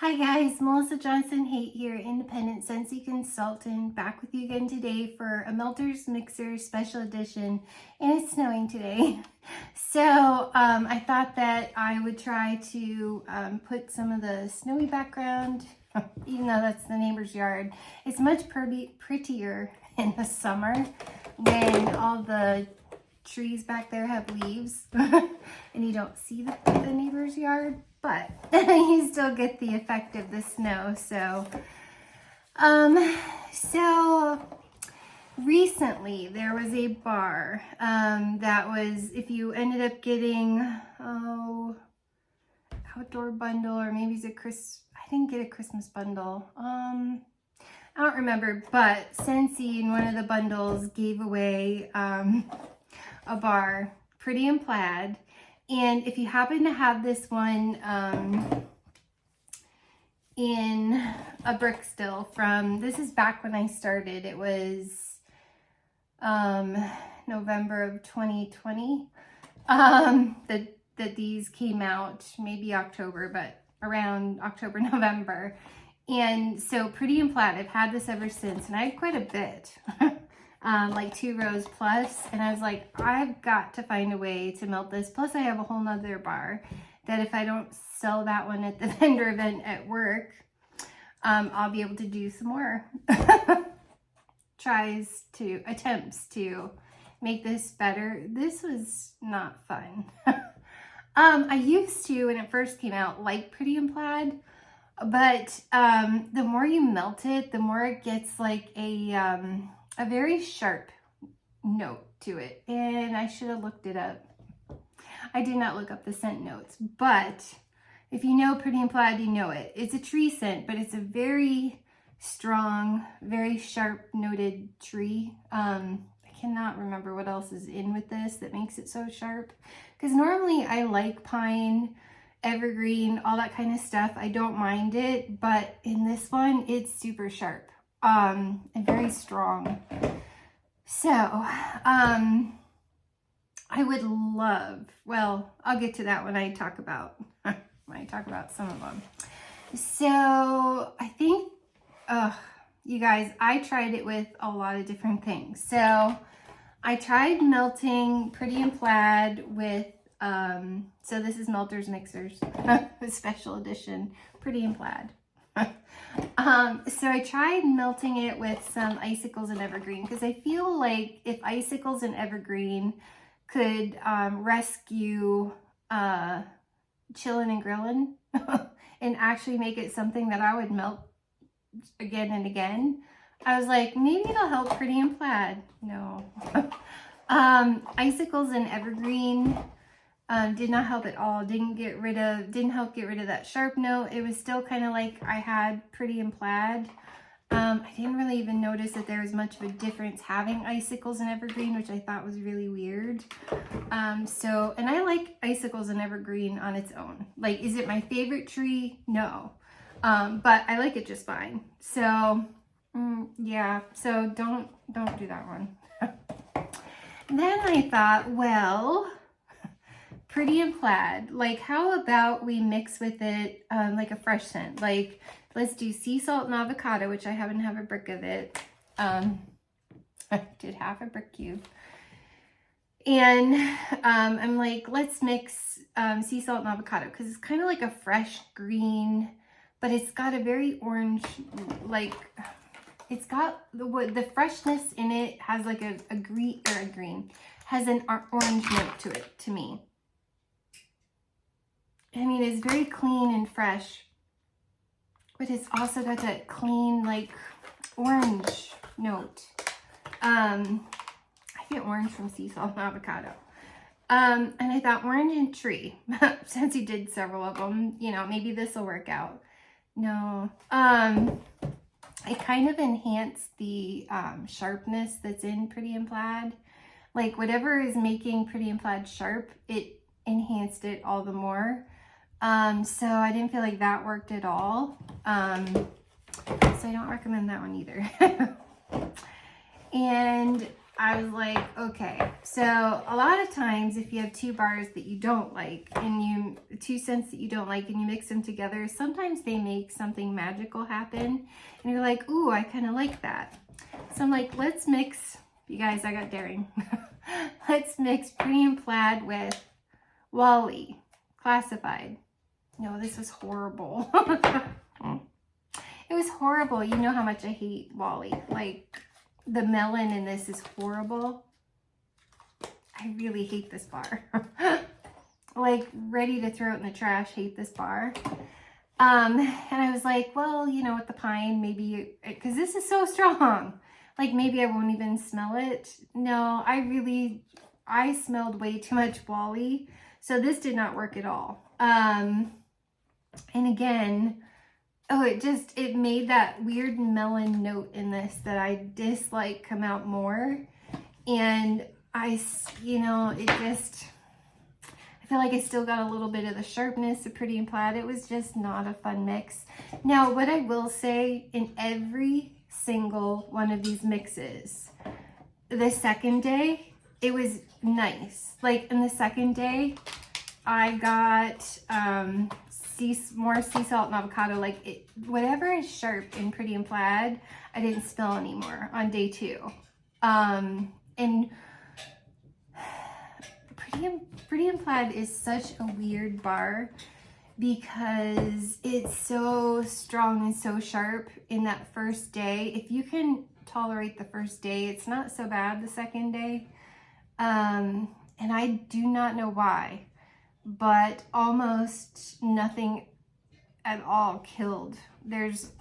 Hi guys, Melissa Johnson-Haight here, independent Scentsy consultant, back with you again today for a Melters Mixer special edition, and it's snowing today. So I thought that I would try to put some of the snowy background, even though that's the neighbor's yard. It's much prettier in the summer when all the trees back there have leaves and you don't see the neighbor's yard, but you still get the effect of the snow. So recently there was a bar that was, if you ended up getting outdoor bundle, or maybe it's I didn't get a Christmas bundle, I don't remember, but Scentsy in one of the bundles gave away a bar, Pretty in Plaid. And if you happen to have this one in a brick still from, this is back when I started, it was November of 2020 that these came out, maybe October, but around October, November. And so Pretty in Plaid, I've had this ever since, and I had quite a bit. Like 2 rows plus, and I was like, I've got to find a way to melt this. Plus I have a whole nother bar that if I don't sell that one at the vendor event at work, I'll be able to do some more attempts to make this better. This was not fun. I used to, when it first came out, like Pretty in Plaid, but the more you melt it, the more it gets like a very sharp note to it, and I should have looked it up. I did not look up the scent notes, but if you know Pretty in Plaid, you know it. It's a tree scent, but it's a very strong, very sharp noted tree. I cannot remember what else is in with this that makes it so sharp, because normally I like pine, evergreen, all that kind of stuff. I don't mind it, but in this one, it's super sharp. And very strong. So, I would love, well, I'll get to that when I talk about some of them. So, I think, you guys, I tried it with a lot of different things. So, I tried melting Pretty in Plaid with, so this is Melters Mixers, special edition, Pretty in Plaid. So I tried melting it with some icicles and evergreen, because I feel like if icicles and evergreen could rescue chillin' and grillin' and actually make it something that I would melt again and again, I was like, maybe it'll help Pretty in Plaid. No. Icicles and evergreen did not help at all. Didn't help get rid of that sharp note. It was still kind of like I had Pretty in Plaid. I didn't really even notice that there was much of a difference having icicles and evergreen, which I thought was really weird. And I like icicles and evergreen on its own. Like, is it my favorite tree? No. But I like it just fine. So, yeah, so don't do that one. Then I thought, well, Pretty in Plaid, like, how about we mix with it like a fresh scent? Like, let's do sea salt and avocado, which I happen to have a brick of it. I did half a brick cube. And I'm like, let's mix sea salt and avocado, because it's kind of like a fresh green, but it's got a very orange, like, it's got the freshness in it, has like has an orange note to it, to me. I mean, it's very clean and fresh, but it's also got that clean, like, orange note. I get orange from sea salt and avocado. And I thought orange and tree, since he did several of them, you know, maybe this will work out. No. It kind of enhanced the sharpness that's in Pretty in Plaid. Like, whatever is making Pretty in Plaid sharp, it enhanced it all the more. So I didn't feel like that worked at all. So I don't recommend that one either. And I was like, okay. So a lot of times if you have two bars that you don't like and two scents that you don't like and you mix them together, sometimes they make something magical happen. And you're like, ooh, I kind of like that. So I'm like, let's mix, you guys, I got daring. Let's mix Pretty in Plaid with Wally, Classified. No, this was horrible. It was horrible. You know how much I hate Wally. Like, the melon in this is horrible. I really hate this bar. Like, ready to throw it in the trash, hate this bar. And I was like, well, you know, with the pine, maybe, because this is so strong. Like, maybe I won't even smell it. No, I smelled way too much Wally. So this did not work at all. And again, oh, it made that weird melon note in this that I dislike come out more. And I feel like I still got a little bit of the sharpness of Pretty in Plaid. It was just not a fun mix. Now, what I will say, in every single one of these mixes, the second day, it was nice. Like, in the second day, I got more sea salt and avocado. Like, whatever is sharp in Pretty in Plaid, I didn't smell anymore on day 2. And Pretty in Plaid is such a weird bar because it's so strong and so sharp in that first day. If you can tolerate the first day, it's not so bad the second day. And I do not know why, but almost nothing at all killed. There's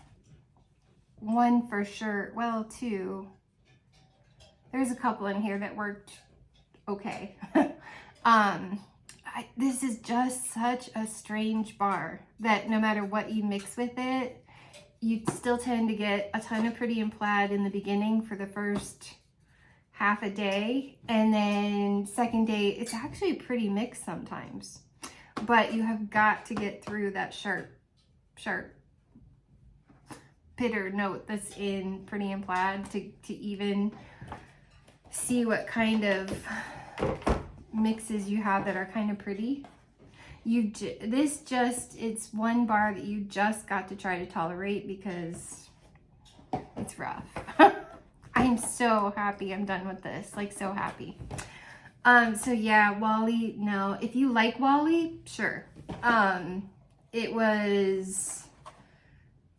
one for sure, well, 2. There's a couple in here that worked okay. This is just such a strange bar that no matter what you mix with it, you still tend to get a ton of Pretty in Plaid in the beginning for the first half a day, and then second day it's actually a pretty mix sometimes, but you have got to get through that sharp bitter note that's in Pretty in Plaid to even see what kind of mixes you have that are kind of pretty. It's one bar that you just got to try to tolerate because it's rough. I'm so happy I'm done with this, like, so happy. So yeah, Wally, no. If you like Wally, sure. It was,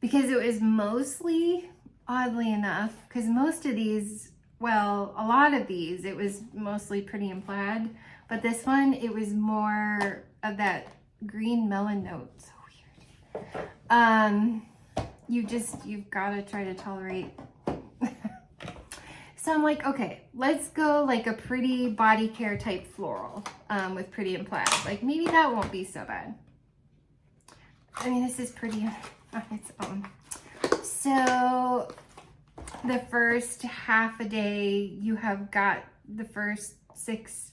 because it was mostly, oddly enough, because most of these, well, a lot of these, it was mostly Pretty in Plaid, but this one, it was more of that green melon note. So weird. You've got to try to tolerate. So I'm like, okay, let's go like a pretty body care type floral with Pretty in Plaid. Like, maybe that won't be so bad. I mean, this is pretty on its own. So the first half a day, you have got the first 6,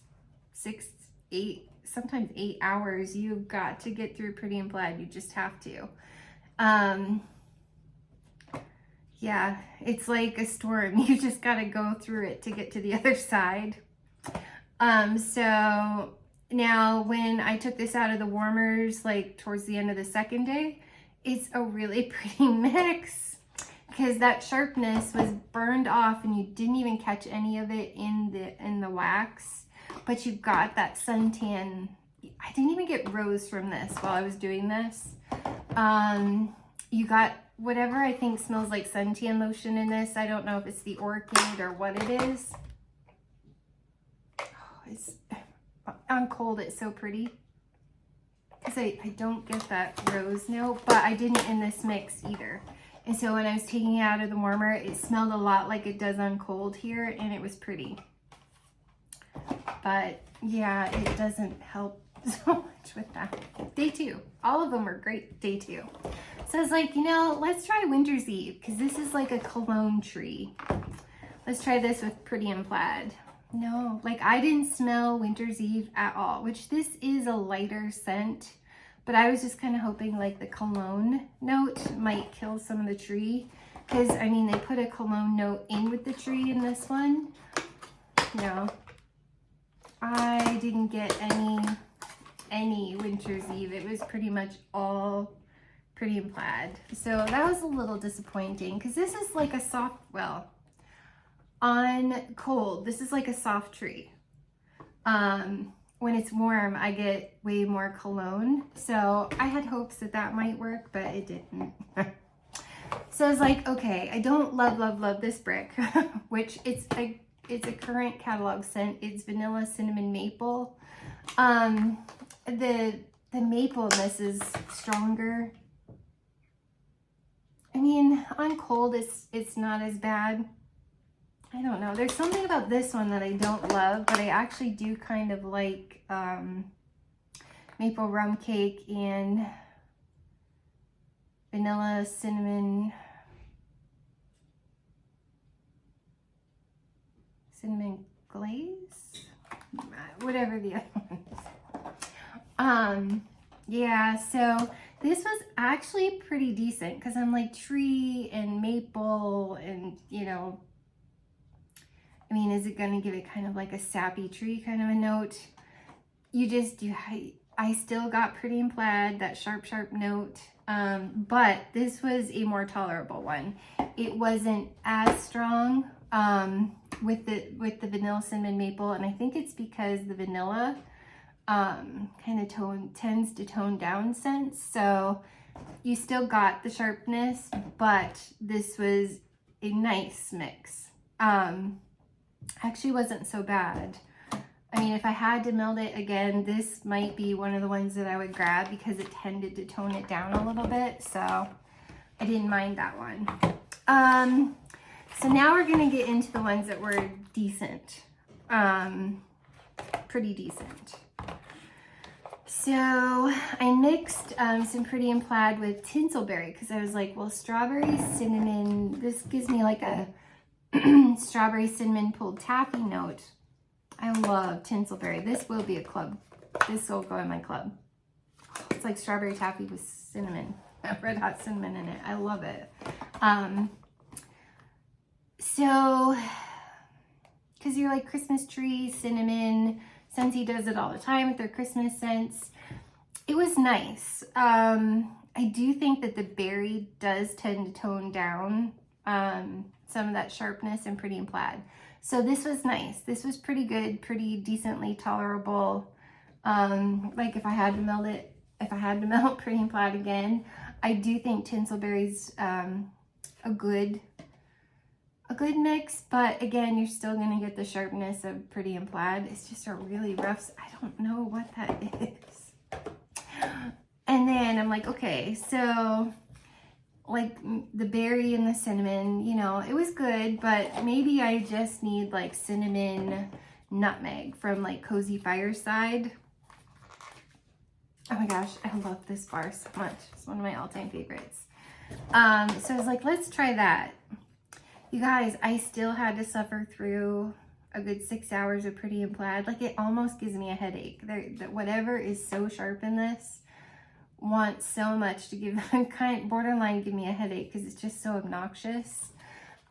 8, sometimes 8 hours, you've got to get through Pretty in Plaid. You just have to. Yeah, it's like a storm. You just got to go through it to get to the other side. So now when I took this out of the warmers, like towards the end of the second day, it's a really pretty mix because that sharpness was burned off and you didn't even catch any of it in the wax, but you got that suntan. I didn't even get rose from this while I was doing this. You got whatever I think smells like suntan lotion in this. I don't know if it's the orchid or what it is. Oh, on cold, it's so pretty. Because I don't get that rose note, but I didn't in this mix either. And so when I was taking it out of the warmer, it smelled a lot like it does on cold here, and it was pretty. But yeah, it doesn't help so much with that. Day 2. All of them were great day 2. So I was like, you know, let's try Winter's Eve, because this is like a cologne tree. Let's try this with Pretty in Plaid. No, like I didn't smell Winter's Eve at all, which this is a lighter scent, but I was just kind of hoping like the cologne note might kill some of the tree, because I mean, they put a cologne note in with the tree in this one, No, I didn't get any Winter's Eve. It was pretty much all Pretty in Plaid. So that was a little disappointing because this is like a soft, well, on cold, this is like a soft tree. When it's warm, I get way more cologne. So I had hopes that that might work, but it didn't. So I was like, okay, I don't love this brick, which it's a current catalog scent. It's vanilla, cinnamon, maple. The maple in this is stronger. I mean, on cold, it's not as bad. I don't know. There's something about this one that I don't love, but I actually do kind of like maple rum cake and vanilla cinnamon glaze, whatever the other one is. Yeah, so this was actually pretty decent because I'm like tree and maple and, you know, I mean, is it going to give it kind of like a sappy tree kind of a note? I still got Pretty in Plaid, that sharp note. But this was a more tolerable one. It wasn't as strong with the vanilla cinnamon maple, and I think it's because the vanilla kind of tends to tone down scents. So you still got the sharpness, but this was a nice mix. Actually wasn't so bad. I mean, if I had to melt it again, this might be one of the ones that I would grab because it tended to tone it down a little bit. So I didn't mind that one. So now we're going to get into the ones that were decent. Pretty decent. So I mixed some Pretty in Plaid with Tinselberry because I was like, well, strawberry, cinnamon, this gives me like a strawberry cinnamon pulled taffy note. I love Tinselberry. This will be a club. This will go in my club. It's like strawberry taffy with cinnamon, red hot cinnamon in it. I love it. So, because you're like Christmas tree, cinnamon, Scentsy does it all the time with their Christmas scents. It was nice. I do think that the berry does tend to tone down some of that sharpness in Pretty in Plaid. So this was nice. This was pretty good, pretty decently tolerable. Like if I had to melt Pretty in Plaid again, I do think Tinselberry's a good mix, but again, you're still gonna get the sharpness of Pretty in Plaid. It's just a really rough, I don't know what that is. And then I'm like, okay, so like the berry and the cinnamon, you know, it was good, but maybe I just need like cinnamon nutmeg from like Cozy Fireside. Oh my gosh, I love this bar so much. It's one of my all-time favorites. So I was like, let's try that. You guys, I still had to suffer through a good 6 hours of Pretty in Plaid. Like it almost gives me a headache. Whatever is so sharp in this wants so much to give, borderline give me a headache because it's just so obnoxious.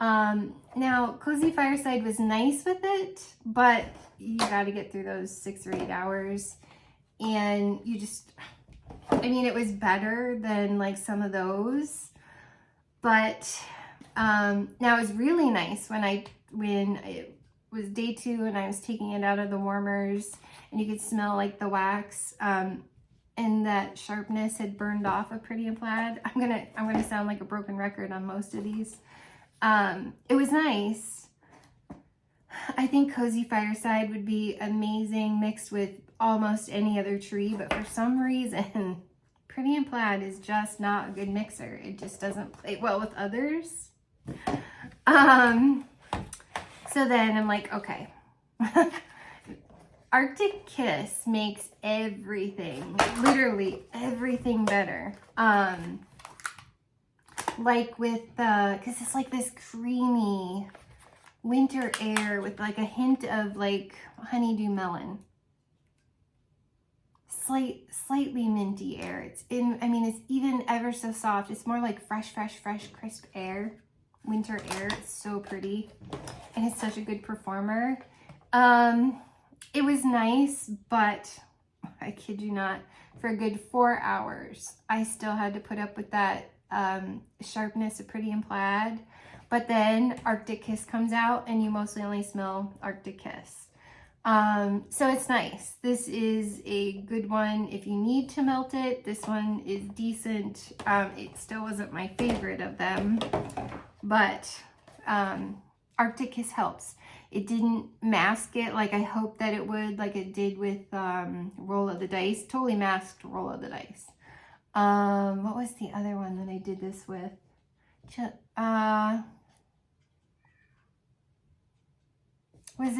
Now, Cozy Fireside was nice with it, but you got to get through those 6 or 8 hours. And you just, I mean, it was better than like some of those, but now it was really nice when it was day 2 and I was taking it out of the warmers and you could smell like the wax, and that sharpness had burned off of Pretty in Plaid. I'm gonna sound like a broken record on most of these. It was nice. I think Cozy Fireside would be amazing mixed with almost any other tree, but for some reason, Pretty in Plaid is just not a good mixer. It just doesn't play well with others. So then I'm like, okay. Arctic Kiss makes everything, literally everything better. Like with cause it's like this creamy winter air with like a hint of like honeydew melon. Slightly minty air. It's even ever so soft. It's more like fresh, crisp air. Winter air. It's so pretty. And it's such a good performer. It was nice, but I kid you not, for a good 4 hours, I still had to put up with that sharpness of Pretty in Plaid. But then Arctic Kiss comes out and you mostly only smell Arctic Kiss. So it's nice. This is a good one if you need to melt it. This one is decent. It still wasn't my favorite of them, but Arctic Kiss helps. It didn't mask it like I hoped that it would, like it did with Roll of the Dice. Totally masked Roll of the Dice. What was the other one that I did this with? Was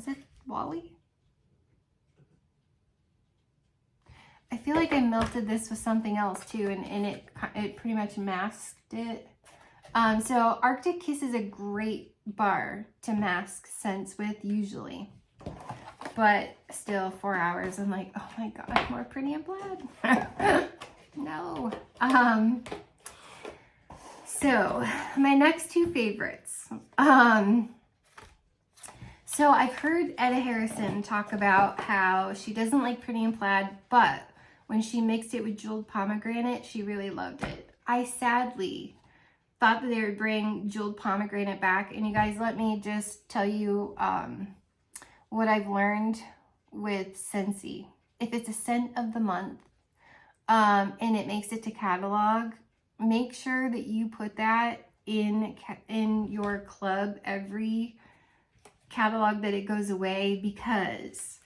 it Wally? I feel like I melted this with something else too, and it pretty much masked it. So Arctic Kiss is a great bar to mask scents with usually, but still 4 hours, I'm like, oh my god, more Pretty in Plaid. No. So my next two favorites. So I've heard Etta Harrison talk about how she doesn't like Pretty in Plaid, but when she mixed it with Jeweled Pomegranate, she really loved it. I sadly thought that they would bring Jeweled Pomegranate back, and you guys, let me just tell you what I've learned with Scentsy. If it's a scent of the month and it makes it to catalog, make sure that you put that in your club every catalog that it goes away, because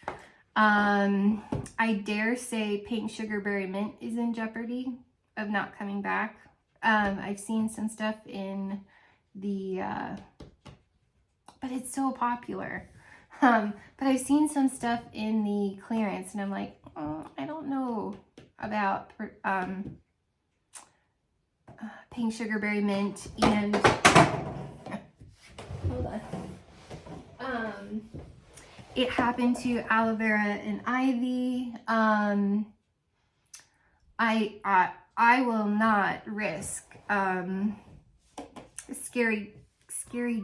I dare say Pink Sugarberry Mint is in jeopardy of not coming back. I've seen some stuff in the, but it's so popular. But I've seen some stuff in the clearance, and I'm like, oh, I don't know about Pink Sugarberry Mint and hold on. It happened to Aloe Vera and Ivy. I will not risk Scary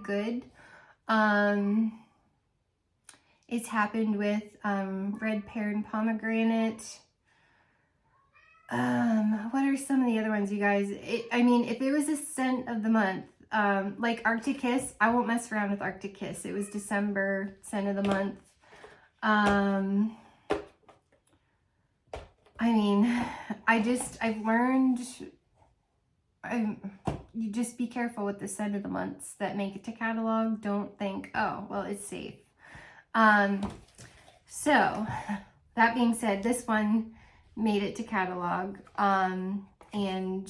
Good. It's happened with Red Pear and Pomegranate. What are some of the other ones, you guys? I mean, if it was a scent of the month, like Arctic Kiss, I won't mess around with Arctic Kiss. It was December scent of the month. I mean, I've learned, you just be careful with the scent of the months that make it to catalog. Don't think, oh, well, it's safe. So that being said, this one made it to catalog, and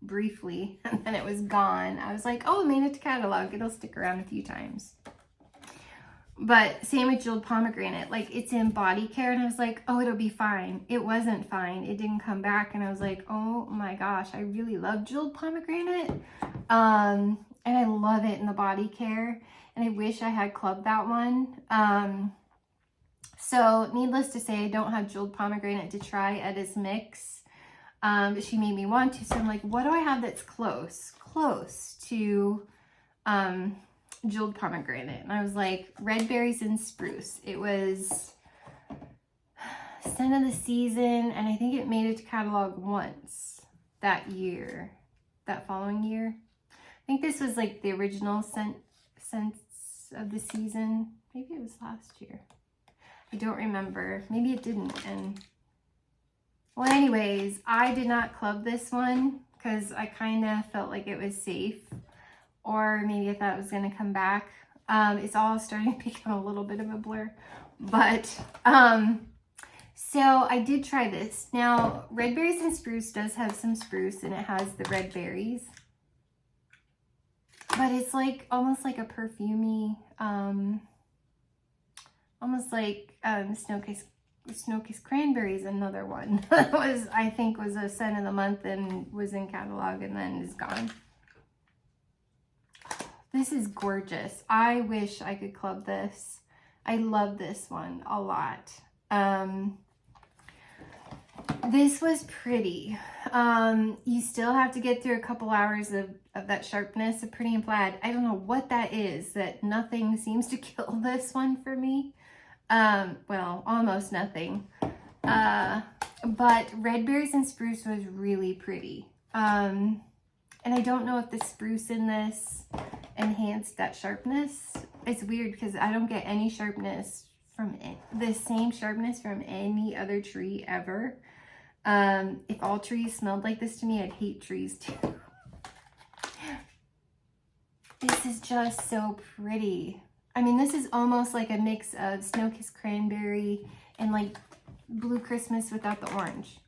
briefly, and then it was gone. I was like, oh, it made it to catalog. It'll stick around a few times. But same with Jeweled Pomegranate. Like, it's in body care, and I was like, oh, it'll be fine. It wasn't fine. It didn't come back, and I was like, oh my gosh, I really love Jeweled Pomegranate. And I love it in the body care, and I wish I had clubbed that one. So needless to say, I don't have Jeweled Pomegranate to try at his mix. But she made me want to, so I'm like, what do I have that's close to Jeweled Pomegranate? And I was like, Red Berries and Spruce. It was scent of the season, and I think it made it to catalog once that year, that following year. I think this was like the original scents of the season. Maybe it was last year. I don't remember. Maybe it didn't. And well, anyways, I did not club this one because I kind of felt like it was safe, or maybe I thought it was going to come back. It's all starting to become a little bit of a blur, but so I did try this. Now, Red Berries and Spruce does have some spruce, and it has the red berries, but it's like almost like a perfumey, almost like Snow-Kissed Cranberry is another one that was, I think, was a scent of the month and was in catalog and then is gone. This is gorgeous. I wish I could club this. I love this one a lot. This was pretty. You still have to get through a couple hours of that sharpness of Pretty and Plaid. I don't know what that is, that nothing seems to kill this one for me. Well, almost nothing. But Red Berries and Spruce was really pretty. And I don't know if the spruce in this enhanced that sharpness. It's weird because I don't get any sharpness from the same sharpness from any other tree ever. If all trees smelled like this to me, I'd hate trees too. This is just so pretty. I mean, this is almost like a mix of Snow-Kissed Cranberry and like Blue Christmas without the orange.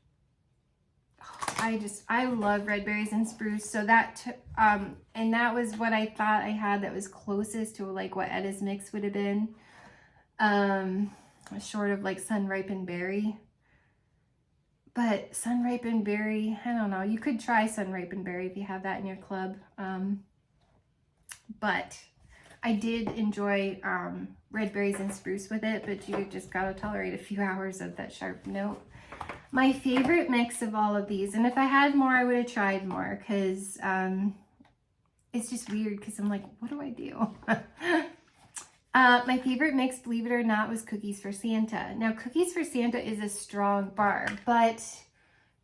I love Red Berries and Spruce. So that, and that was what I thought I had that was closest to like what Edda's mix would have been. Short of like Sun Ripened Berry. But Sun Ripened Berry, I don't know. You could try Sun Ripened Berry if you have that in your club. But I did enjoy Red Berries and Spruce with it, but you just gotta tolerate a few hours of that sharp note. My favorite mix of all of these, and if I had more, I would have tried more, because it's just weird, because I'm like, what do I do? My favorite mix, believe it or not, was Cookies for Santa. Now, Cookies for Santa is a strong bar, but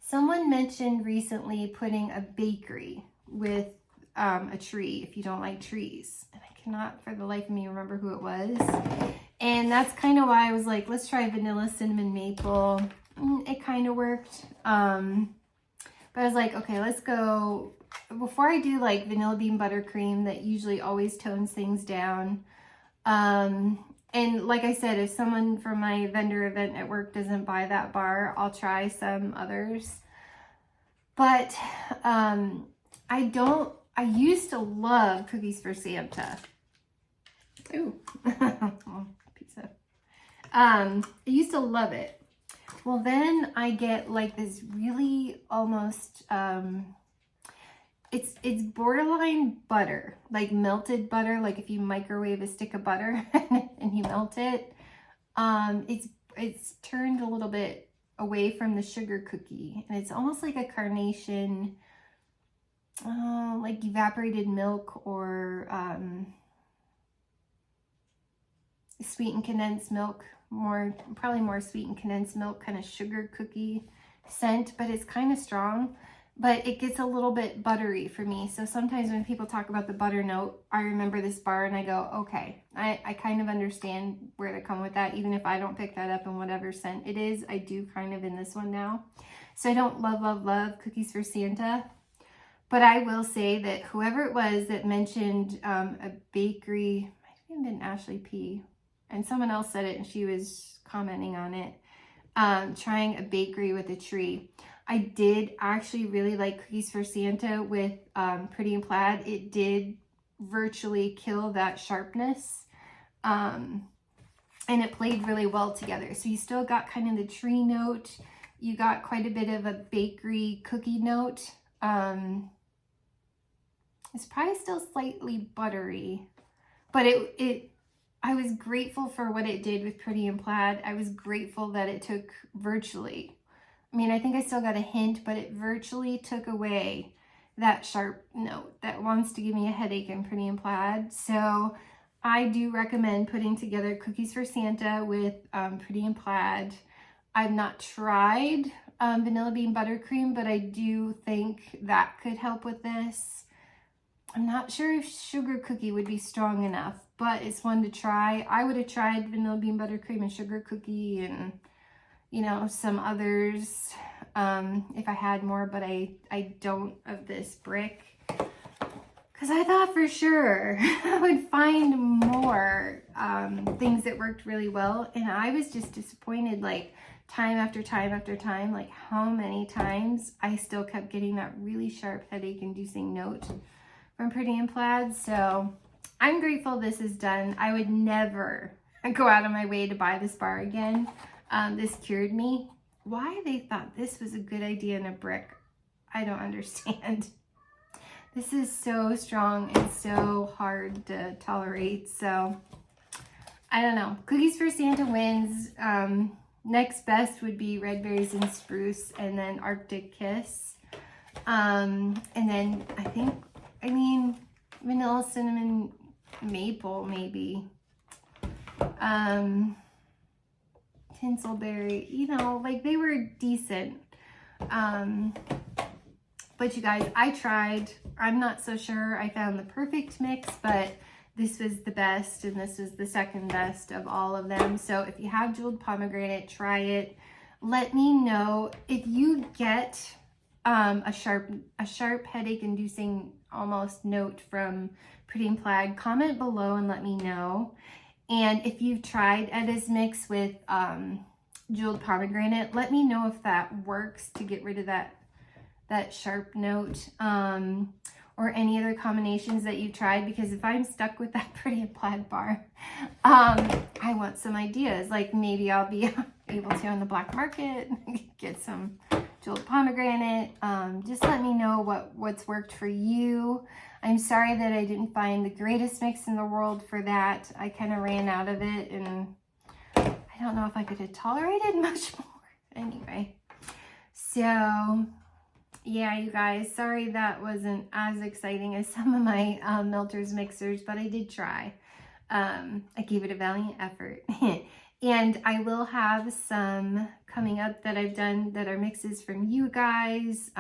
someone mentioned recently putting a bakery with a tree, if you don't like trees. And I cannot for the life of me remember who it was. And that's kind of why I was like, let's try vanilla, cinnamon, maple. It kind of worked. But I was like, okay, let's go. Before I do like vanilla bean buttercream, that usually always tones things down. And like I said, if someone from my vendor event at work doesn't buy that bar, I'll try some others. But I used to love Cookies for Santa. Ooh, pizza. I used to love it. Well, then I get like this really almost, it's borderline butter, like melted butter. Like if you microwave a stick of butter and you melt it, it's turned a little bit away from the sugar cookie, and it's almost like a carnation, like evaporated milk or sweetened condensed milk. Probably more sweetened condensed milk, kind of sugar cookie scent, but it's kind of strong, but it gets a little bit buttery for me. So sometimes when people talk about the butter note, I remember this bar and I go, okay, I kind of understand where to come with that. Even if I don't pick that up in whatever scent it is, I do kind of in this one now. So I don't love Cookies for Santa, but I will say that whoever it was that mentioned a bakery, might have been Ashley P., and someone else said it and she was commenting on it, trying a bakery with a tree. I did actually really like Cookies for Santa with Pretty and Plaid. It did virtually kill that sharpness, and it played really well together. So you still got kind of the tree note. You got quite a bit of a bakery cookie note. It's probably still slightly buttery, but I was grateful for what it did with Pretty and Plaid. I was grateful that it took virtually, I mean, I think I still got a hint, but it virtually took away that sharp note that wants to give me a headache in Pretty and Plaid. So I do recommend putting together Cookies for Santa with Pretty and Plaid. I've not tried vanilla bean buttercream, but I do think that could help with this. I'm not sure if sugar cookie would be strong enough, but it's one to try. I would have tried vanilla bean buttercream and sugar cookie and, you know, some others if I had more, but I don't of this brick. Because I thought for sure I would find more things that worked really well. And I was just disappointed, like time after time after time, like how many times I still kept getting that really sharp headache inducing note from Pretty and Plaid. So I'm grateful this is done. I would never go out of my way to buy this bar again. This cured me. Why they thought this was a good idea in a brick, I don't understand. This is so strong and so hard to tolerate. So I don't know. Cookies for Santa wins. Next best would be Red Berries and Spruce, and then Arctic Kiss. And then I mean, vanilla, cinnamon, maple, maybe. Tinselberry, you know, like they were decent. But you guys, I tried. I'm not so sure I found the perfect mix, but this was the best, and this was the second best of all of them. So if you have jeweled pomegranate, try it. Let me know if you get a sharp headache-inducing almost note from Pretty in Plaid. Comment below and let me know. And if you've tried Edda's mix with jeweled pomegranate, let me know if that works to get rid of that sharp note, or any other combinations that you tried, because if I'm stuck with that Pretty in Plaid bar, I want some ideas. Like maybe I'll be able to on the black market get some jeweled pomegranate. Just let me know what's worked for you. I'm sorry that I didn't find the greatest mix in the world for that. I kind of ran out of it, and I don't know if I could have tolerated much more. Anyway, so yeah, you guys, sorry that wasn't as exciting as some of my Melter's mixers, but I did try. I gave it a valiant effort. And I will have some coming up that I've done that are mixes from you guys.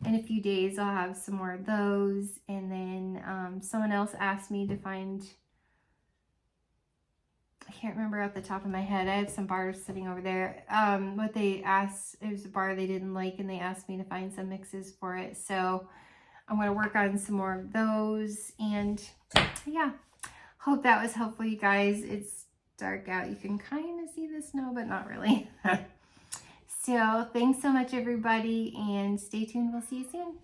In a few days, I'll have some more of those. And then someone else asked me to find, I can't remember off the top of my head. I have some bars sitting over there. What they asked, it was a bar they didn't like, and they asked me to find some mixes for it. So I'm going to work on some more of those. And yeah, hope that was helpful, you guys. It's dark out. You can kind of see the snow, but not really. So thanks so much, everybody, and stay tuned. We'll see you soon.